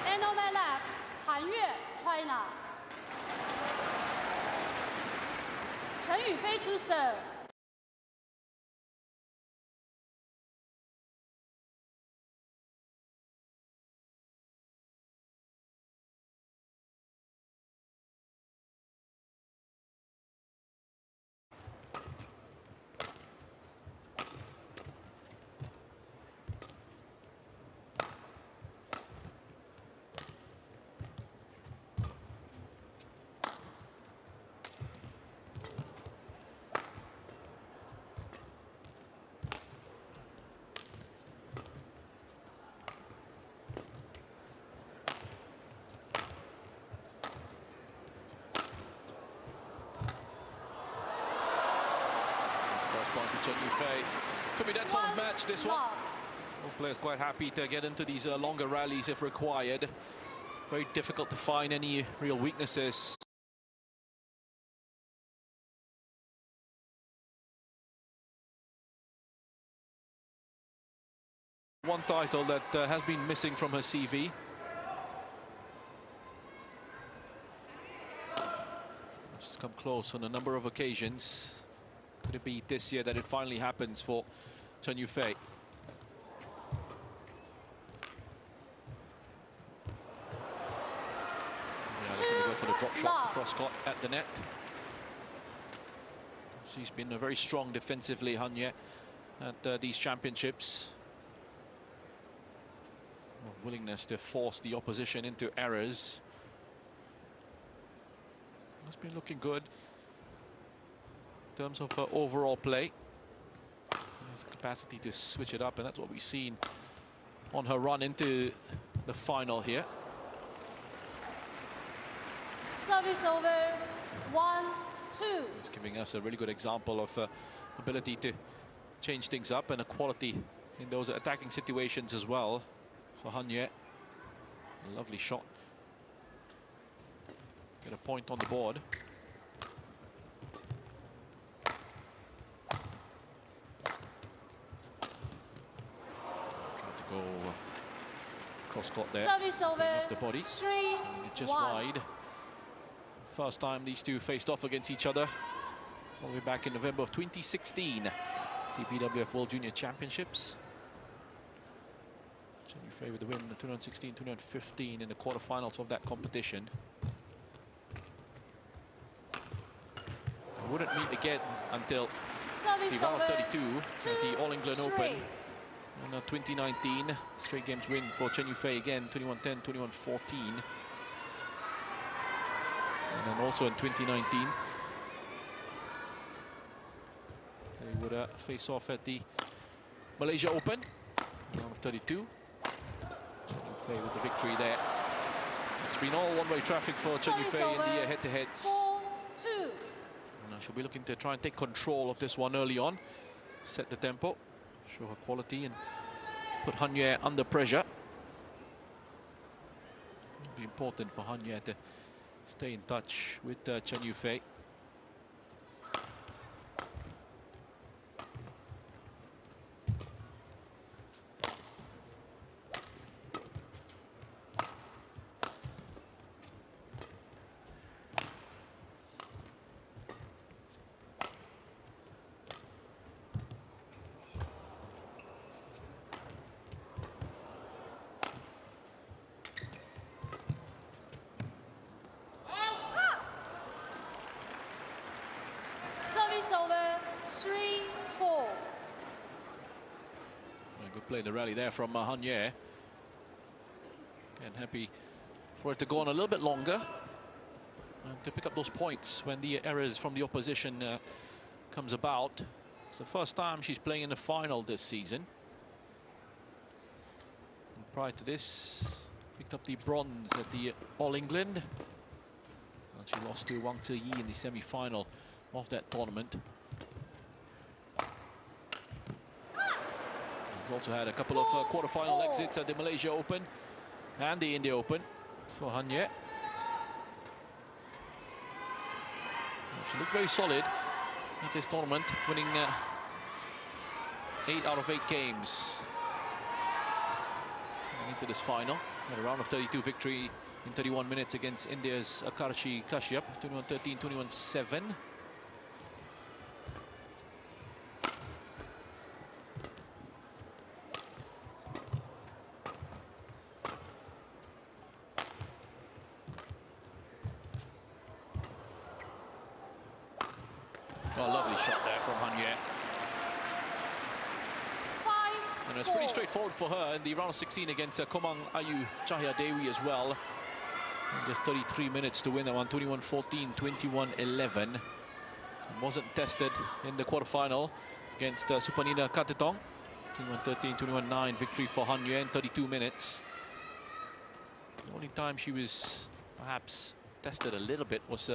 And on my left, Han Yue, China. Chen Yufei to serve. Point to Chen Yufei. Could be that sort of match, this one. Both players quite happy to get into these longer rallies if required. Very difficult to find any real weaknesses. One title that has been missing from her CV. She's come close on a number of occasions. Could it be this year that it finally happens for Chen Yufei? Yeah, they're going to go for the drop shot, cross-court at the net. She's been very strong defensively, Han Yue, at these championships. Willingness to force the opposition into errors. Has been looking good in terms of overall play. Has the capacity to switch it up, and that's what we've seen on her run into the final here. Service over, 1-2. It's giving us a really good example of ability to change things up and a quality in those attacking situations as well. So Han Yue, a lovely shot. Get a point on the board. Trying to go cross-court there. Service over, The body. 3-1. Just wide. First time these two faced off against each other. All the way back in November of 2016. TPWF World Junior Championships. Chen Yufei with the win in 2016, 2015 in the quarterfinals of that competition. They wouldn't meet again until the round of 32 at the All England Open in 2019. Straight games win for Chen Yufei again, 21-10, 21-14. And then also in 2019, they would face off at the Malaysia Open, round of 32. Chen Yufei with the victory there. It's been all one-way traffic for Chen Yufei in the head-to-heads. And she'll be looking to try and take control of this one early on, set the tempo, show her quality, and put Han Yue under pressure. It'll be important for Han Yue to stay in touch with Chen Yufei. Over, 3-4. Good play, the rally there from Han Yue. Again, happy for it to go on a little bit longer and to pick up those points when the errors from the opposition comes about. It's the first time she's playing in the final this season. And prior to this, picked up the bronze at the All England. And she lost to Wang Ziyi in the semi-final of that tournament. He's also had a couple of quarter-final exits at the Malaysia Open and the India Open for Han Yue. She looked very solid at this tournament, winning 8 out of 8 games into this final. Had a round of 32 victory in 31 minutes against India's Akarshi Kashyap, 21-13, 21-7. Oh, lovely shot there from Han Yue. And it was pretty straightforward for her in the round of 16 against Komang Ayu Chahya Dewi as well. And just 33 minutes to win that one, 21-14, 21-11. Wasn't tested in the quarterfinal against Supanina Katetong. 21-13, 21-9 victory for Han Yue in 32 minutes. The only time she was perhaps tested a little bit was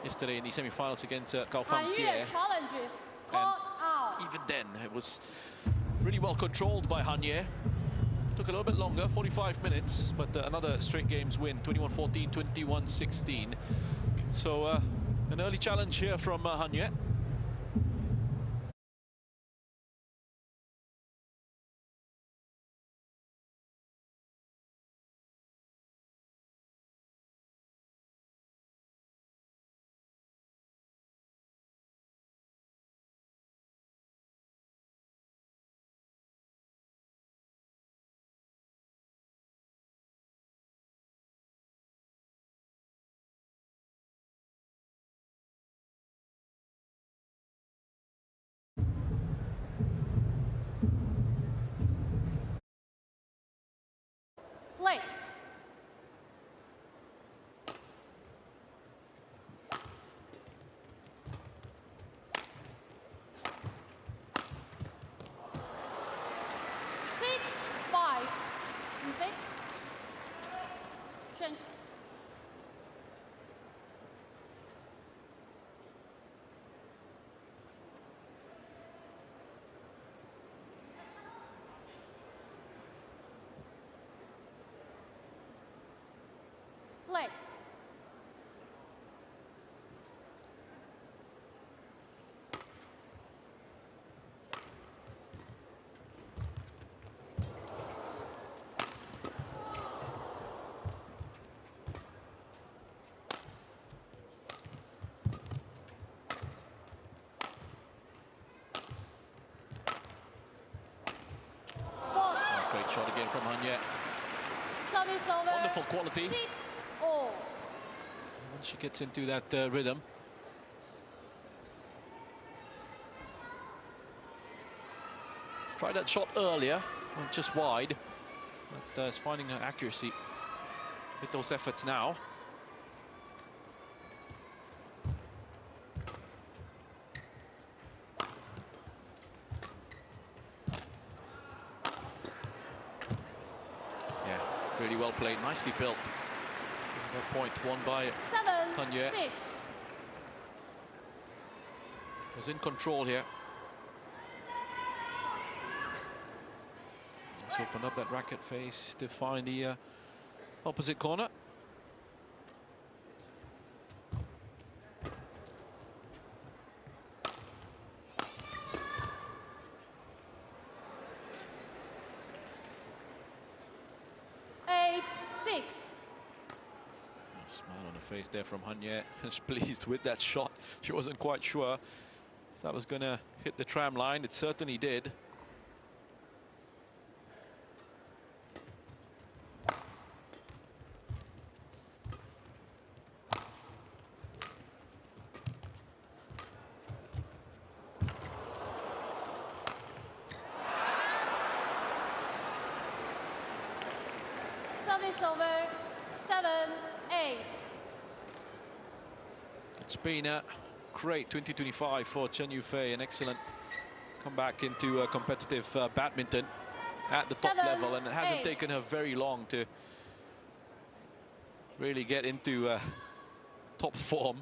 yesterday in the semi-finals against Cao Fang Jie. Challenges called out. Even then, it was really well controlled by Han Yue. Took a little bit longer, 45 minutes, but another straight games win, 21-14, 21-16. So an early challenge here from Han Yue. Play. Six, 5. Okay. Chen. Play. Great shot again from Han Yue. Service over. Wonderful quality. 6-all. Once she gets into that rhythm. Tried that shot earlier, went just wide, but is finding her accuracy with those efforts now. Yeah, really well played, nicely built. That point won by Han Yue. 7-6. Was in control here. Let's open up that racket face to find the opposite corner. Smile on her face there from Han Yue. She's pleased with that shot. She wasn't quite sure if that was going to hit the tram line. It certainly did. Service over. 7-8. It's been a great 2025 for Chen Yufei, an excellent comeback into competitive badminton at the top level, and it hasn't taken her very long to really get into top form.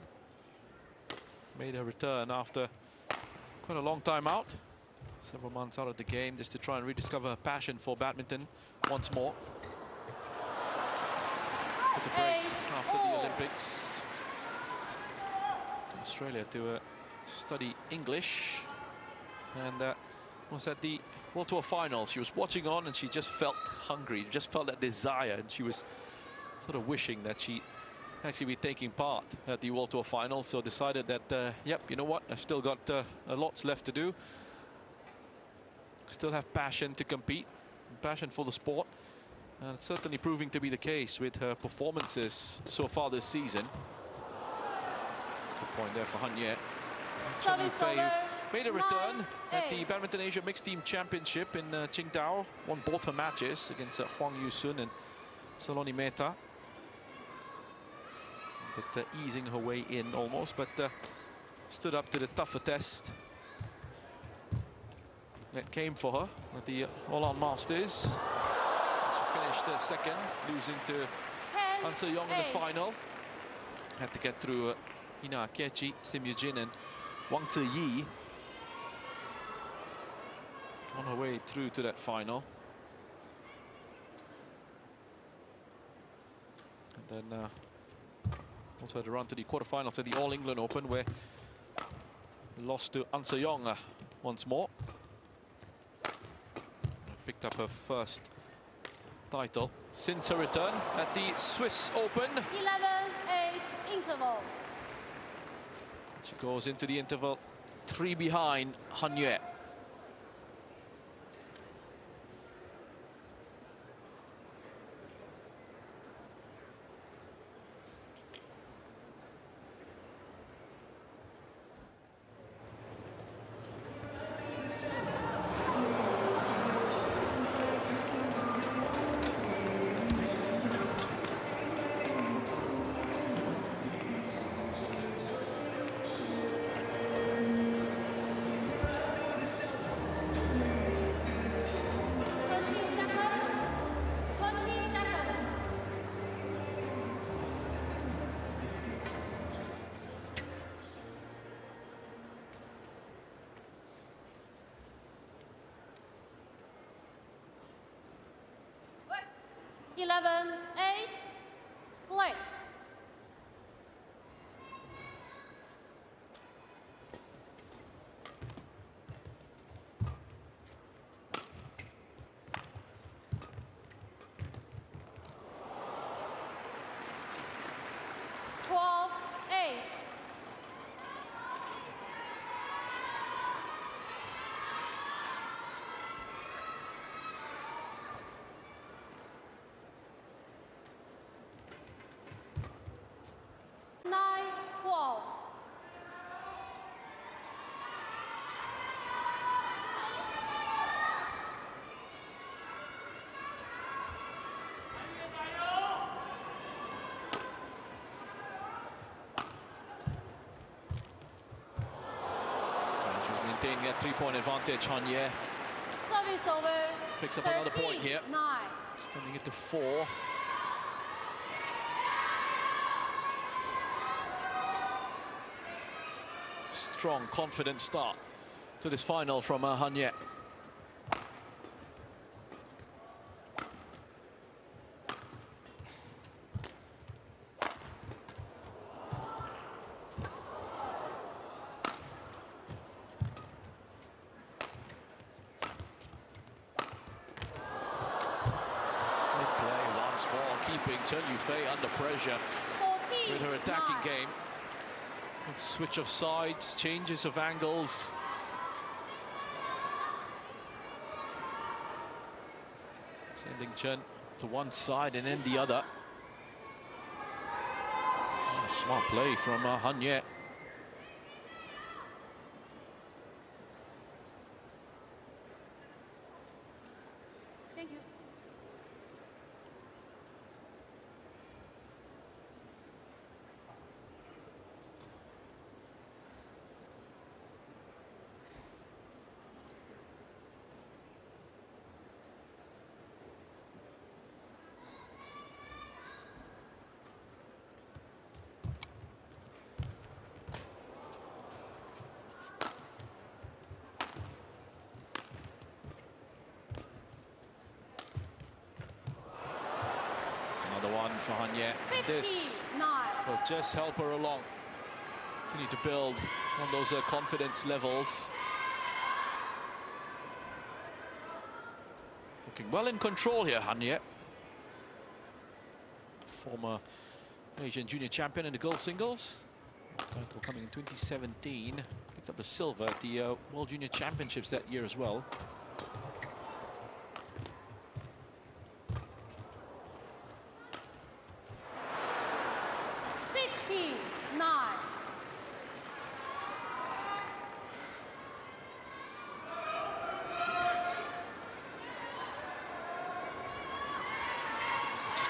Made her return after quite a long time out, several months out of the game, just to try and rediscover her passion for badminton once more. Took a break after the Olympics to Australia to study English, and was at the World Tour final. She was watching on and she just felt hungry, just felt that desire, and she was sort of wishing that she actually be taking part at the World Tour final. So decided that, yep, you know what, I've still got a lots left to do. Still have passion to compete, passion for the sport. And it's certainly proving to be the case with her performances so far this season. Good point there for Han Ye. Chen Yufei made a return at the Badminton Asia Mixed Team Championship in Qingdao. Won both her matches against Huang Yusun and Saloni Mehta. But easing her way in almost, but stood up to the tougher test that came for her at the All-Round Masters. She finished second, losing to Han Se-yong in the final. Had to get through Hina Akechi, Sim Yoo-jin and Wang Ziyi on her way through to that final. And then also had to run to the quarterfinals at the All England Open, where lost to Han Se-yong once more. Picked up her first title since her return at the Swiss Open. 11-8 interval. She goes into the interval 3 behind Han Yue. Play. Maintaining a 3-point advantage, Han Ye. Service over. Picks up another point here. 9. Extending it to 4. Strong, confident start to this final from Han Ye. Keeping Chen Yufei under pressure with her attacking game. And switch of sides, changes of angles. Sending Chen to one side and then the other. Oh, smart play from Han Ye. Thank you. Another one for Han Ye. This will just help her along. Continue to build on those confidence levels. Looking well in control here, Hanye. Former Asian junior champion in the girls singles. Title coming in 2017. Picked up the silver at the World Junior Championships that year as well.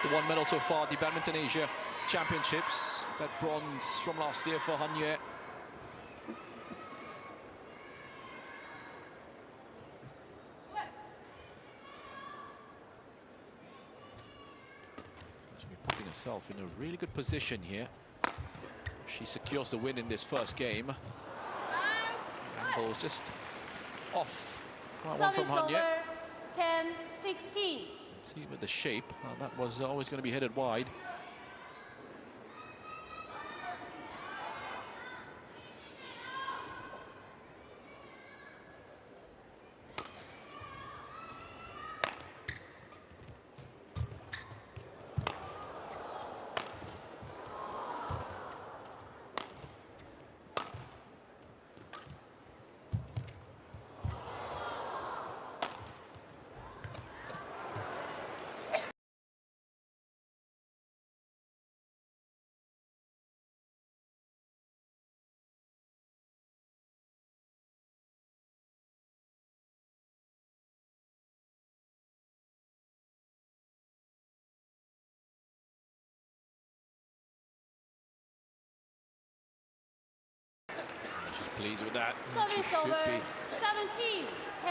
The one medal so far, the Badminton Asia Championships. That bronze from last year for Hanye. She's putting herself in a really good position here. She secures the win in this first game. Angle was just off. Right one from Hanye. 10-16. See with the shape, that was always going to be headed wide. Pleased with that. She should be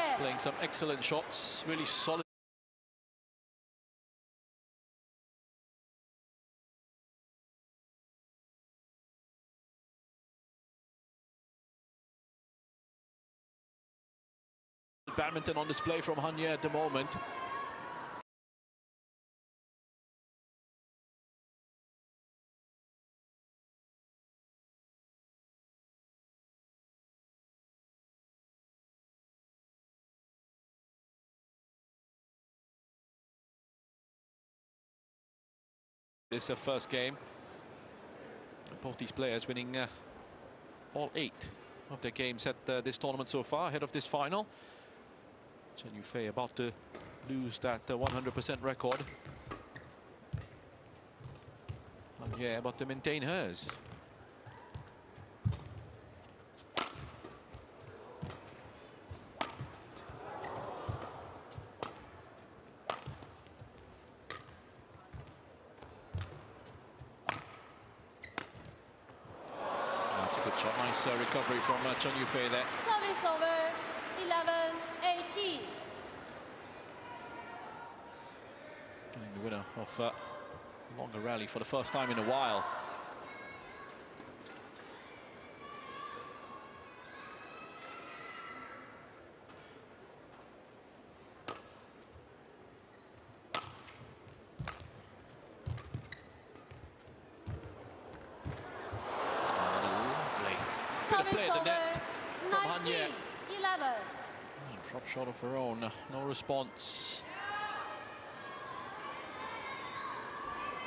17-10. playing some excellent shots, really solid. Badminton on display from Hanye at the moment. This is the first game. Both these players winning all 8 of their games at this tournament so far, ahead of this final. Chen Yufei about to lose that 100% record. Hanye about to maintain hers. Good shot, nice recovery from Chen Yufei there. Service over, 11-18. Getting the winner of a longer rally for the first time in a while. Play at the net from Hanye. 11. Drop shot of her own, no response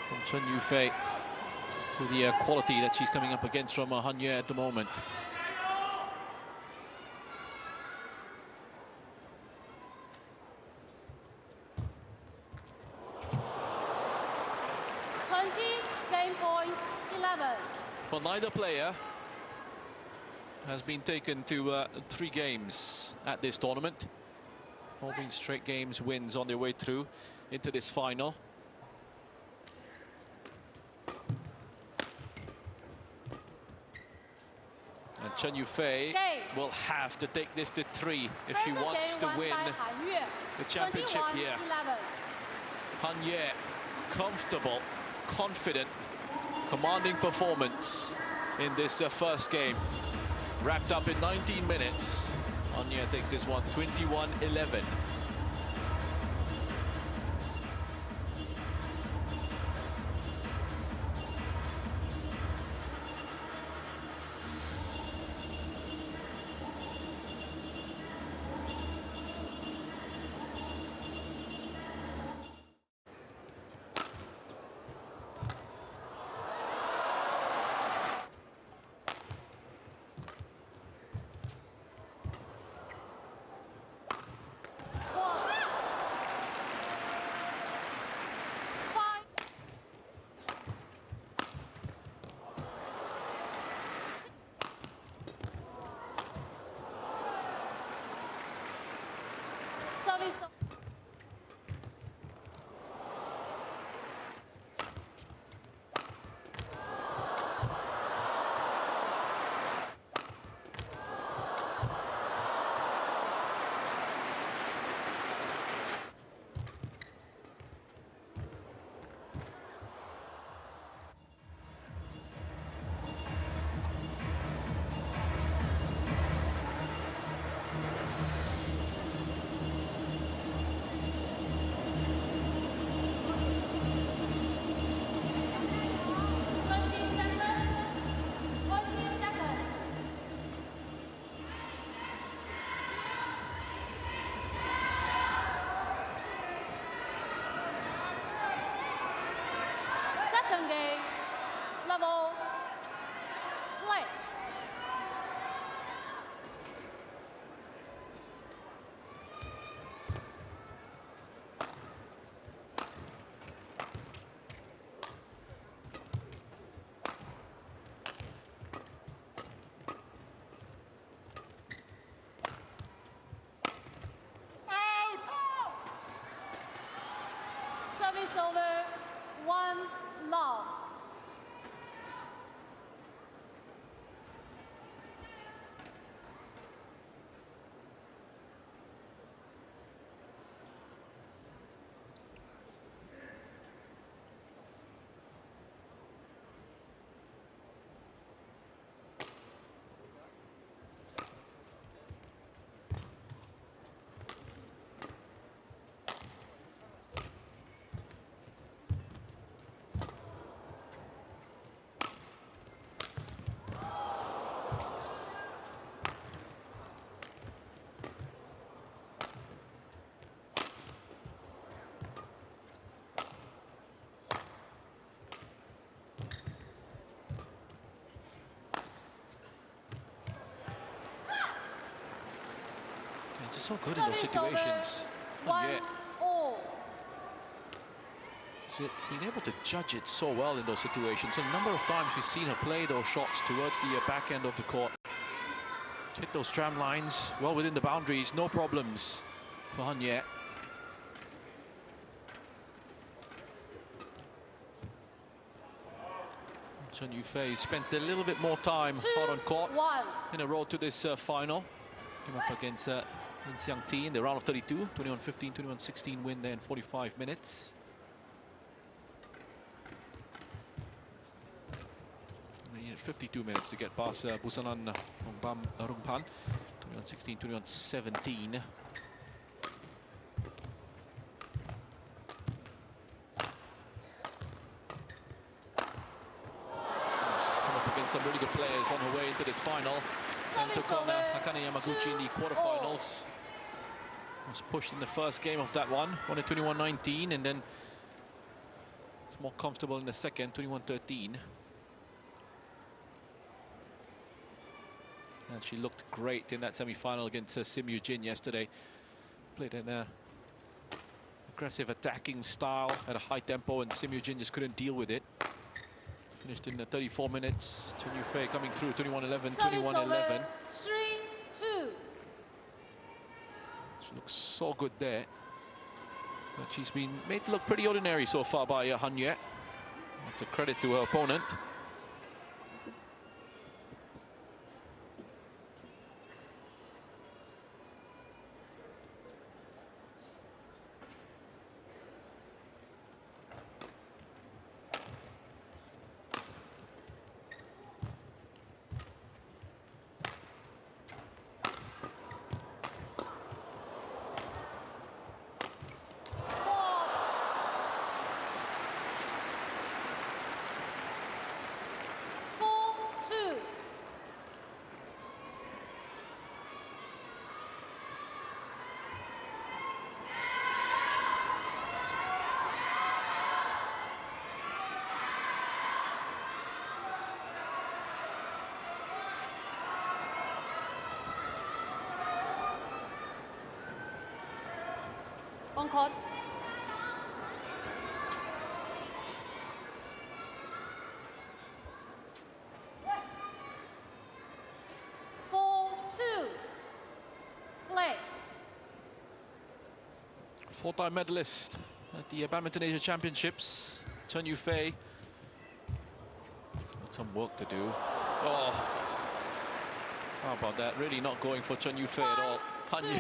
from Chen Yufei to the quality that she's coming up against from Hanye at the moment. Game point 11. Well, neither player has been taken to 3 games at this tournament. All being straight games, wins on their way through into this final. And Chen Yufei will have to take this to 3 if she wants to win the championship here. Hanye, comfortable, confident, commanding performance in this first game. Wrapped up in 19 minutes. Hanye takes this one 21-11. So good in those situations. One Yeah. all. She's been able to judge it so well in those situations. A number of times we've seen her play those shots towards the back end of the court. Hit those tram lines well within the boundaries, no problems for Han Ye. Chen Yufei spent a little bit more time out on court in a road to this final. Came up against Lin Xiang Ti in the round of 32, 21-15, 21-16 win there in 45 minutes. They needed 52 minutes to get past Busanan Rungpan, 21-16, 21-17. Some really good players on her way into this final, and took on Akane Yamaguchi in the quarterfinals. Was pushed in the first game of that one, won it 21-19, and then it's more comfortable in the second, 21-13. And she looked great in that semi-final against Sim Yoo-jin yesterday. Played an aggressive attacking style at a high tempo, and Sim Yoo-jin just couldn't deal with it. Finished in the 34 minutes. Chen Yufei coming through, 21-11, 21-11. 3-2. She looks so good there. But she's been made to look pretty ordinary so far by Han Ye. That's a credit to her opponent. On court. Play. Four-time medalist at the Badminton Asia Championships, Chen Yufei. He's got some work to do. Oh, how about that? Really not going for Chen Yufei at all. Han Ye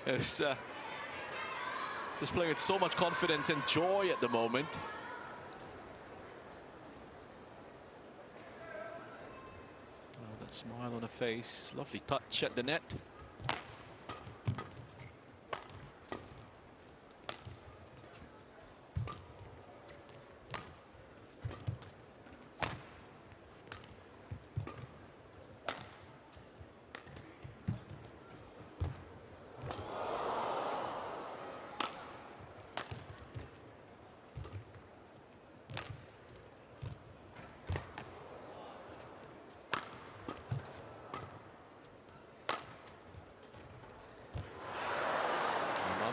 is just playing with so much confidence and joy at the moment. Oh, that smile on her face. Lovely touch at the net.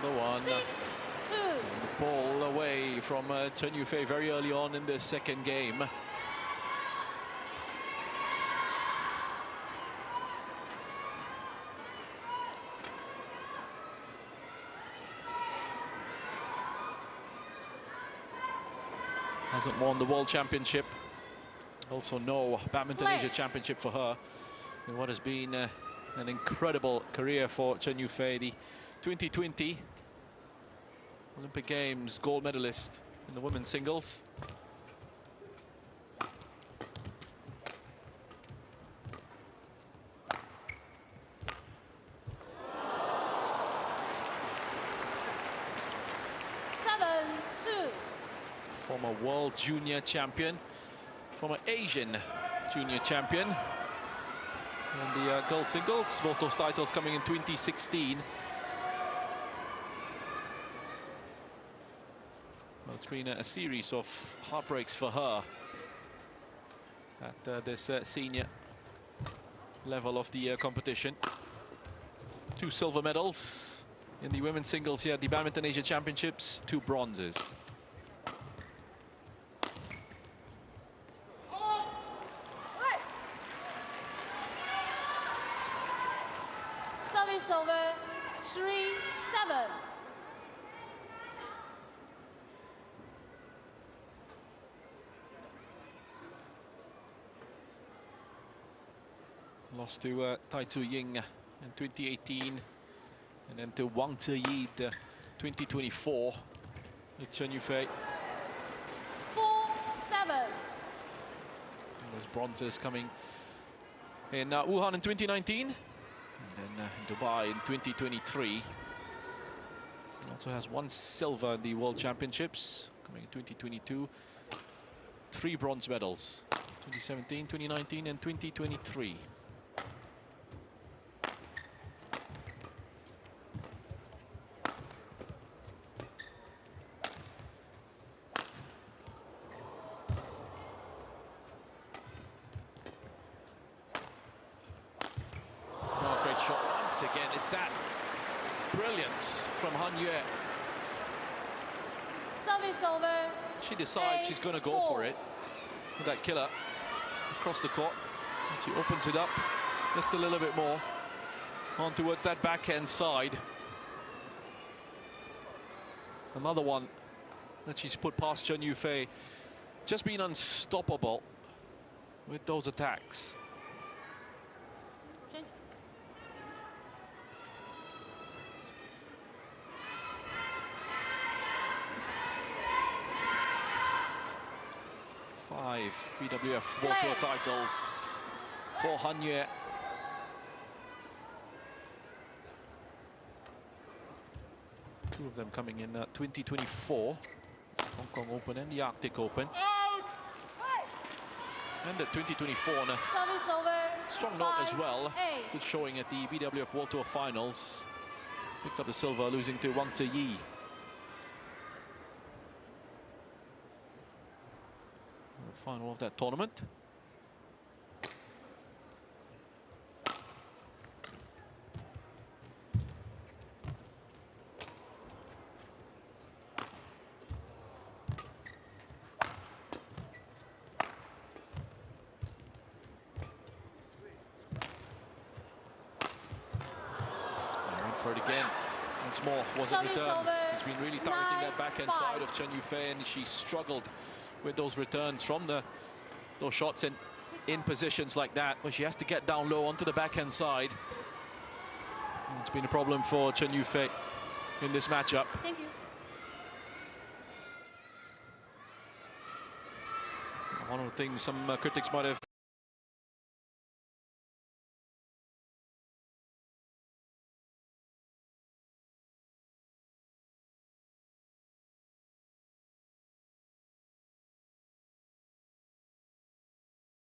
Another one. The ball away from Chen Yufei very early on in the second game. Hasn't won the World Championship. Also no Badminton Asia Championship for her. In what has been an incredible career for Chen Yufei, the 2020 Olympic Games gold medalist in the women's singles. Former world junior champion, former Asian junior champion. And the girls singles, both those titles coming in 2016. Well, it's been a series of heartbreaks for her at this senior level of the competition. 2 silver medals in the women's singles here at the Badminton Asia Championships, 2 bronzes. Service over, 3-7. Lost to Tai Tzu Ying in 2018, and then to Wang Ziyi 2024 with Chen Yufei. 4-7. Those bronzes coming in Wuhan in 2019, and then in Dubai in 2023. Also has 1 silver in the World Championships coming in 2022. 3 bronze medals, 2017, 2019, and 2023. Shot once again. It's that brilliance from Han Yue. Service over. She decides she's going to go for it with that killer across the court. And she opens it up just a little bit more on towards that backhand side. Another one that she's put past Chen Yufei. Just been unstoppable with those attacks. Chen. 5 BWF World Tour titles for Han Yue. Two of them coming in 2024, Hong Kong Open and the Arctic Open. And the 2024 on a Service over. strong note as well. 5-8. Good showing at the BWF World Tour Finals. Picked up the silver, losing to Wang Ziyi. The final of that tournament. For it again, once more, was it return? He's been really targeting that backhand side of Chen Yufei, and she struggled with those returns from those shots in positions like that, where she has to get down low onto the backhand side. It's been a problem for Chen Yufei in this matchup. Thank you. One of the things some critics might have